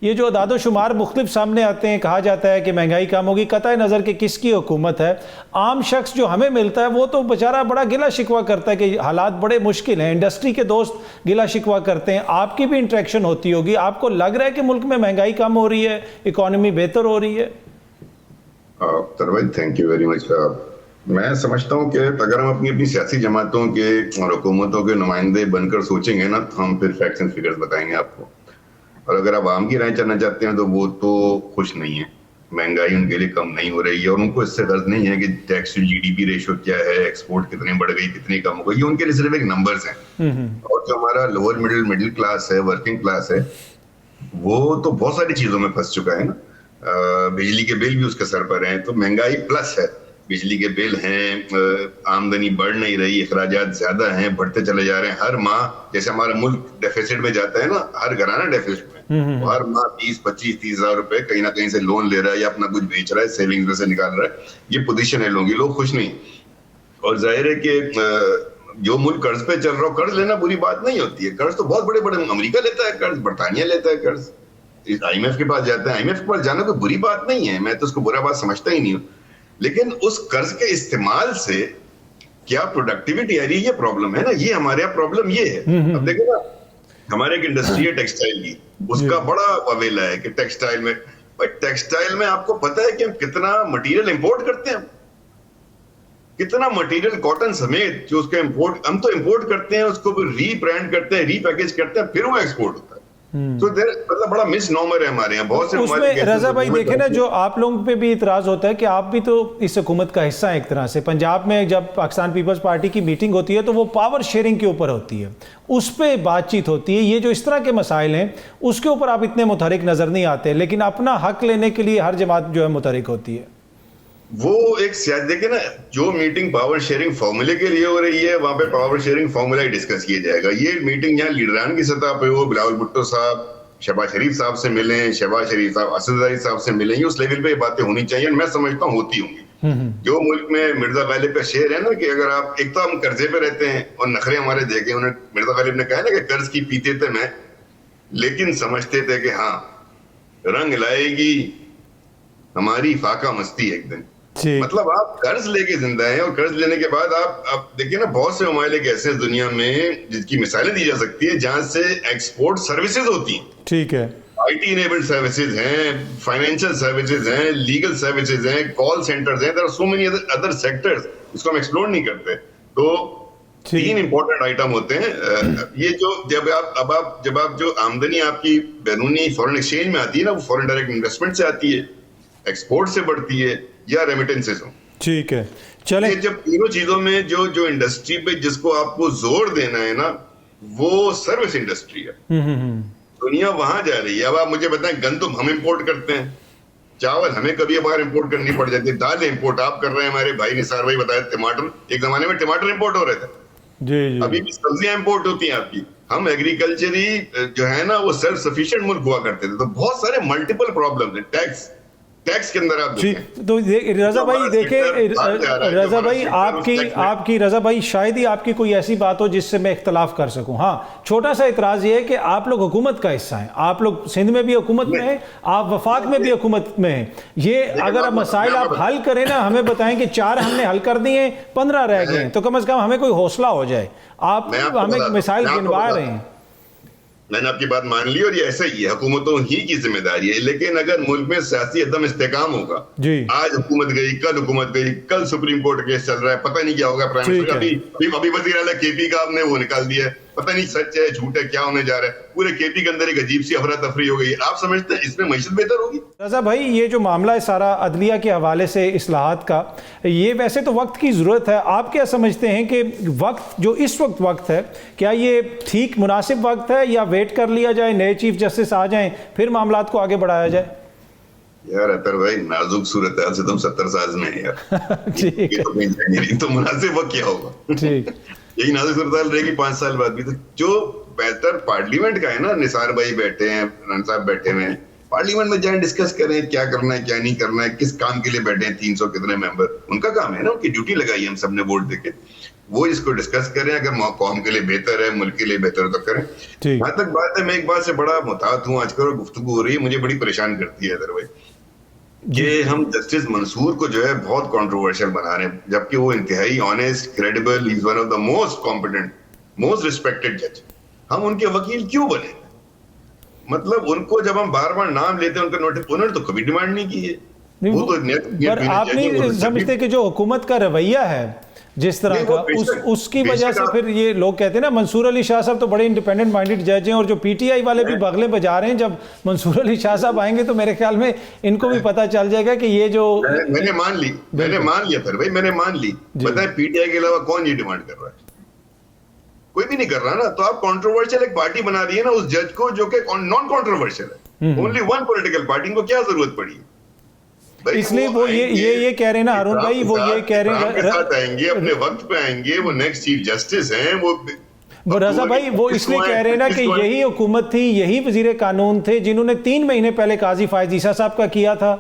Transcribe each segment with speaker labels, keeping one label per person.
Speaker 1: ये जो अदाद-ओ-शुमार मुख्तलिफ सामने आते हैं, कहा जाता है कि महंगाई कम होगी, कतई नज़र कि किसकी हुकूमत है, आम शख्स जो हमें मिलता है वो तो बेचारा बड़ा गिला शिकवा करता है कि हालात बड़े मुश्किल हैं। इंडस्ट्री के दोस्त गिला शिकवा करते हैं, आपकी भी इंटरेक्शन होती होगी, आपको लग रहा है कि मुल्क में महंगाई कम हो रही है, इकॉनमी बेहतर हो रही है?
Speaker 2: Thank you very much. मैं समझता हूँ कि अगर हम अपनी अपनी सियासी जमातों के और हुकूमतों के नुमाइंदे बनकर सोचेंगे ना, तो हम फिर फैक्ट्स एंड फिगर्स बताएंगे आपको। और अगर आप आवाम की राय जानना चाहते हैं तो वो तो खुश नहीं है, महंगाई उनके लिए कम नहीं हो रही है और उनको इससे गर्ज नहीं है कि टैक्स टू जीडीपी रेशो क्या है, एक्सपोर्ट कितनी बढ़ गई, कितनी कम हो गई, ये उनके लिए सिर्फ एक नंबर्स हैं। और जो हमारा लोअर मिडिल क्लास है, वर्किंग क्लास है, वो तो बहुत सारी चीजों में फंस चुका है ना। बिजली के बिल भी उसके सर पर हैं, तो महंगाई प्लस है, बिजली के बिल हैं, आमदनी बढ़ नहीं रही, अखराजात ज्यादा हैं, बढ़ते चले जा रहे हैं हर माह। जैसे हमारा मुल्क डेफिसिट में जाता है ना, हर घराना डेफिसिट में, हर माह 20-25-30 हजार रुपए कहीं ना कहीं से लोन ले रहा है या अपना कुछ बेच रहा है, सेविंग्स में से निकाल रहा है। ये पोजीशन है लोगों की, लोग खुश नहीं। और जाहिर है कि जो मुल्क कर्ज पे चल रहा हो, कर्ज लेना बुरी बात नहीं होती है। कर्ज तो बहुत बड़े बड़े, अमेरिका लेता है कर्ज, बरतानिया लेता है कर्ज, IMF के पास जाता है। IMF के पास जाना कोई बुरी बात नहीं है, मैं तो उसको बुरा बात समझता ही नहीं हूँ। लेकिन उस कर्ज के इस्तेमाल से क्या प्रोडक्टिविटी आ रही है, ये प्रॉब्लम है ना। ये हमारे यहाँ प्रॉब्लम ये है। अब देखो ना, हमारे एक इंडस्ट्री है टेक्सटाइल की, उसका बड़ा अवेला है कि टेक्सटाइल में, भाई टेक्सटाइल में आपको पता है कि हम कितना मटेरियल इंपोर्ट करते हैं, कितना मटेरियल कॉटन समेत जो उसका इंपोर्ट, हम तो इंपोर्ट करते हैं, उसको रीब्रांड करते हैं, रीपैकेज करते हैं, फिर वो एक्सपोर्ट होता है। तो मतलब बड़ा मिसनॉमर है हमारे यहाँ बहुत से।
Speaker 1: उसमें रजा भाई देखे ना, जो आप लोगों पे भी इतराज होता है कि आप भी तो इस हुकूमत का हिस्सा है एक तरह से। पंजाब में जब पाकिस्तान पीपल्स पार्टी की मीटिंग होती है तो वो पावर शेयरिंग के ऊपर होती है, उस पर बातचीत होती है। ये जो इस तरह के मसाइल हैं उसके ऊपर आप इतने मुतहरिक नजर नहीं आते, लेकिन अपना हक लेने के लिए हर जमात जो है मुतहरिक होती है।
Speaker 2: वो एक सियासत, देखिए ना, जो मीटिंग पावर शेयरिंग फॉर्मूले के लिए हो रही है, वहां पे पावर शेयरिंग फॉर्मूला ही डिस्कस किया जाएगा। ये मीटिंग यहाँ लीडरान की सतह पे हो, बिलावल भुट्टो साहब शहबाज शरीफ साहब से मिलें, शहबाज शरीफ साहब असदजारी साहब से मिलें, उस लेवल पे ये बातें होनी चाहिए। मैं समझता हूँ होती होंगी। जो मुल्क में मिर्जा गालिब का शेर है ना कि अगर आप, एक तो हम कर्जे पे रहते हैं और नखरे हमारे देखे, उन्हें मिर्जा गालिब ने कहा ना कि कर्ज की पीते थे मैं, लेकिन समझते थे कि हाँ रंग लाएगी हमारी फाका मस्ती एक दिन। मतलब आप कर्ज लेके जिंदा हैं और कर्ज लेने के बाद आप देखिए ना, बहुत से ममालिक ऐसे दुनिया में जिसकी मिसालें दी जा सकती है जहां से एक्सपोर्ट सर्विसेज होती हैं। ठीक है, IT इनेबल्ड सर्विसेज हैं, फाइनेंशियल सर्विसेज हैं, लीगल सर्विसेज हैं, कॉल सेंटर्स हैं, there are so many other sectors, इसको हम एक्सप्लोर नहीं करते। तो 3 इंपॉर्टेंट आइटम होते हैं। ये जो जब आप जो आमदनी आपकी बैरूनी फॉरेन एक्सचेंज में आती है ना, वो फॉरेन डायरेक्ट इन्वेस्टमेंट से आती है, एक्सपोर्ट से बढ़ती है या रेमिटेंसेस हो। ठीक है, चले। जब तीनों चीजों में जो इंडस्ट्री पे जिसको आपको जोर देना है ना, वो सर्विस इंडस्ट्री है। दुनिया वहां जा रही है। अब आप मुझे बताएं, गंदम हम इंपोर्ट करते हैं, चावल हमें कभी कभार इंपोर्ट करनी पड़ जाती है, दाल इंपोर्ट आप कर रहे हैं, हमारे भाई निसार भाई बताया, टमाटर, एक जमाने में टमाटर इंपोर्ट हो रहे थे, जी। अभी भी सब्जियां इंपोर्ट होती हैं आपकी। हम एग्रीकल्चरी जो है ना, वो सेल्फ सफिशिएंट मुल्क हुआ करते थे। तो बहुत सारे मल्टीपल प्रॉब्लम है। टैक्स के अंदर आप जी, तो
Speaker 1: रजा भाई देखे, रजा भाई आपकी रजा भाई शायद ही आपकी कोई ऐसी बात हो जिससे मैं इख्तलाफ कर सकूं। हाँ, छोटा सा इतराज ये है कि आप लोग हुकूमत का हिस्सा हैं, आप लोग सिंध में भी हुकूमत में हैं, आप वफाक में भी हुकूमत में हैं। ये अगर मसाइल आप हल करें ना, हमें बताएं कि 4 हमने हल कर दिए, 15 रह गए, तो कम से कम हमें कोई हौसला हो जाए। आप हमें मिसाइल गिनवा रहे हैं।
Speaker 2: मैंने आपकी बात मान ली और ये ऐसा ही है, हुकूमतों ही की जिम्मेदारी है। लेकिन अगर मुल्क में सियासी अदम इस्तेकाम होगा, आज हुकूमत गई, कल हुकूमत गई, कल सुप्रीम कोर्ट केस चल रहा है, पता नहीं क्या होगा। प्राइम मिनिस्टर अभी वजीर आला KP का आपने वो निकाल दिया है, पता नहीं सच है झूठ है, क्या होने जा रहा है। पूरे KP के अंदर एक अजीब सी अफरा तफरी हो गई। आप समझते हैं इसमें मईशत बेहतर होगी?
Speaker 1: रजा भाई, ये जो मामला है सारा अदलिया के हवाले से इस्लाहात का, ये वैसे तो वक्त की ज़रूरत है। आप क्या समझते हैं कि वक्त जो इस वक्त है, क्या ये ठीक मुनासिब वक्त है या वेट कर लिया जाए, नए चीफ जस्टिस आ जाएं, फिर मामलात को आगे बढ़ाया जाए?
Speaker 2: यार अतर भाई, नाजुक सूरत हाल से तुम 70 साल में है यार। ठीक, तो मुनासिब वक्त क्या होगा? ठीक, यही नाजुक सूरत हाल रहेगी 5 साल बाद भी। तो जो बेहतर पार्लियामेंट का है ना, निसार भाई बैठे हैं, रन साहब बैठे हुए हैं, पार्लियामेंट में जाएं, डिस्कस करें क्या करना है क्या नहीं करना है, किस काम के लिए बैठे हैं 300 कितने मेंबर, उनका काम है ना, उनकी ड्यूटी लगाई है हम सबने वोट देके, वो इसको डिस्कस करें, अगर कौम के लिए बेहतर है, मुल्क के लिए बेहतर है तो करें। जहां तक बात है, मैं एक बात से बड़ा मुताद हूँ, आजकल गुफ्तगू हो रही है, मुझे बड़ी परेशान करती है अदर भाई, कि हम जस्टिस मंसूर को जो है बहुत कंट्रोवर्शियल बना रहे हैं, जबकि वो इंतहाई honest, credible, he is one of the most competent, most respected जज। हम उनके वकील क्यों बने? मतलब उनको जब हम बार बार नाम लेते हैं उनका नोटिस, उन्होंने तो कभी डिमांड नहीं की है। वो तो
Speaker 1: पर आप नहीं समझते कि जो हुकूमत का रवैया है जिस तरह का, उसकी वजह से फिर ये लोग कहते हैं ना, मंसूर अली शाह साहब तो बड़े इंडिपेंडेंट माइंडेड जज हैं, और जो पीटीआई वाले भी बगले बजा रहे हैं, जब मंसूर अली शाह साहब आएंगे तो मेरे ख्याल में इनको भी पता चल जाएगा कि ये जो
Speaker 2: मैंने मान लिया फिर भाई, मैंने मान ली। बताएं पीटीआई के अलावा कौन ये डिमांड कर रहा है? कोई भी नहीं कर रहा ना। तो आप कंट्रोवर्शियल एक पार्टी बना रही है ना उस जज को, जो कि नॉन कंट्रोवर्शियल है, ओनली वन पॉलिटिकल पार्टी, इनको क्या जरूरत पड़ी है?
Speaker 1: इसलिए वो ये कह रहे हैं ना अरुण भाई, वो ये कह रहे हैं
Speaker 2: आएंगे, अपने वक्त पे आएंगे, वो नेक्स्ट चीफ जस्टिस हैं, वो
Speaker 1: रजा भाई वो इसलिए कह रहे हैं ना कि यही हुकूमत थी, यही वजीर कानून थे जिन्होंने 3 महीने पहले काजी फायज ईसा साहब का किया था,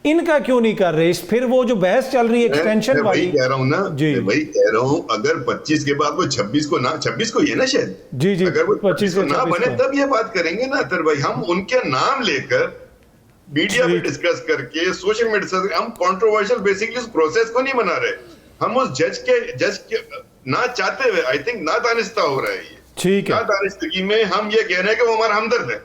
Speaker 1: इनका क्यों नहीं कर रहे? फिर वो जो बहस चल रही है एक्सटेंशन वाली,
Speaker 2: कह रहा हूं ना जी, वही कह रहा हूं, अगर 25 के बाद वो 26 को ना, 26 को ये ना शायद
Speaker 1: जी जी,
Speaker 2: अगर वो 25 को ना बने तब ये बात करेंगे ना अतर भाई। हम उनके नाम लेकर मीडिया में डिस्कस करके, सोशल मीडिया डिस्कस, हम कंट्रोवर्शियल बेसिकली उस प्रोसेस को नहीं बना रहे, हम उस जज के ना चाहते हुए, आई थिंक ना दानिस्ता हो रहा है ये,
Speaker 1: ठीक है,
Speaker 2: ना दानिस्तगी में हम ये कह रहे हैं कि वो हमारा हमदर्द है।